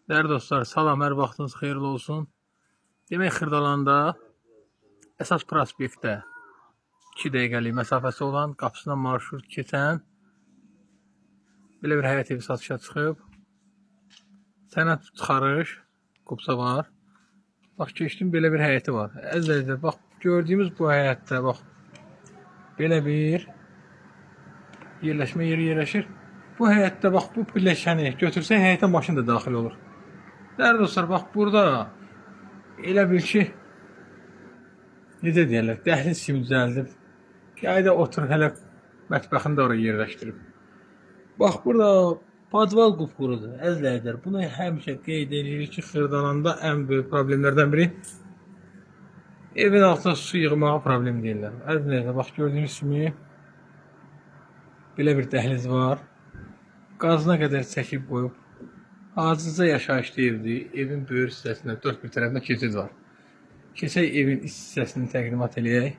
Değerli dostlar, salam, hər vaxtınız xeyirli olsun. Demək, Xırdalanda əsas prospektdə 2 dəqiqəlik məsafəsi olan, qapısından marşrut keçən belə bir həyət evi satışa çıxıb. Sənəd çıxarış, qupsa var. Bax, keçdim, belə bir həyəti var. Əzizlər, bax, gördüyümüz bu həyətdə, bax, belə bir yerləşmə yeri yerləşir. Bu həyətdə, bax, bu pilləkəni götürsək, həyətə maşın da daxil olur. Değerli dostlar, bax, burada elə bil ki, necə deyərlər, dəhliz kimi düzəldib. Yayda oturur, hələ mətbəxini də oraya yerləşdirib. Bax, burada padval qupqurudur, əzizlər. Bunu həmişə qeyd edirik ki, Xırdalanda ən böyük problemlərdən biri evin altına su yığmağı problem deyirlər. Əzizlər, bax, gördüyünüz kimi belə bir dəhliz var. Qazına qədər çəkib qoyub. Acizə yaşayışlı evdir. Evin böyük hissəsində 4 bir tərəfində keçid var. Keçək evin iç hissəsini təqdimat eləyək.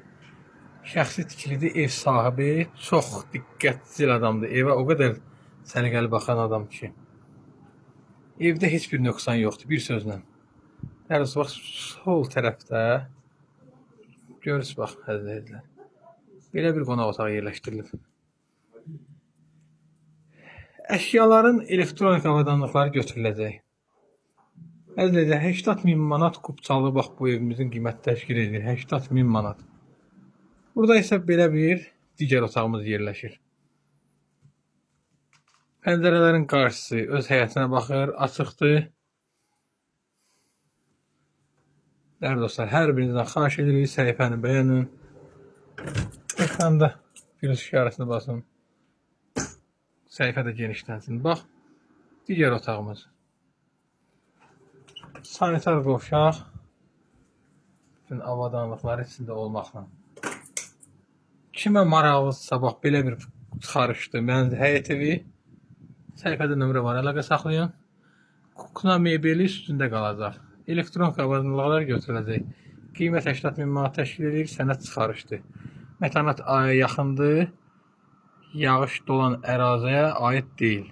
Şəxsi tikilidir, ev sahibi çox diqqətli adamdır. Evə o qədər səliqəli baxan adam ki, evdə heç bir nöqsan yoxdur, bir sözlə. Dərəz, bax, sol tərəfdə görürsünüz, bax, əzizlər. Belə bir qonaq otağı yerləşdirilib. Əşyaların elektronik avadanlıqları götürüləcək. Əzizlər, 80.000 manat qupçalı, bax, bu evimizin qiyməti təşkil edir. 80.000 manat. Burada isə belə bir digər otağımız yerləşir. Pəncərələrin qarşısı öz həyətinə baxır, açıqdır. Dəyərli dostlar, hər birinizdən xahiş edirik, səhifəni bəyənin. Ekranda virus işarəsini basın. Səhifə də genişlənsin. Bax, digər otağımız. Sanitar qovşaq. Bütün avadanlıqları içində olmaqla. Kimə maraqlıdırsa, bax, belə bir çıxarışdır. Mənim həyət evi. Səhifədə nömrə var, əlaqə saxlayın. Kukna mebeli üstündə qalacaq. Elektronik avadanlıqlar götürüləcək. Qiymət 80.000 manat təşkil edir, sənəd çıxarışdır. Mətanət aya yaxındır. Yağış dolan əraziyə aid deyil.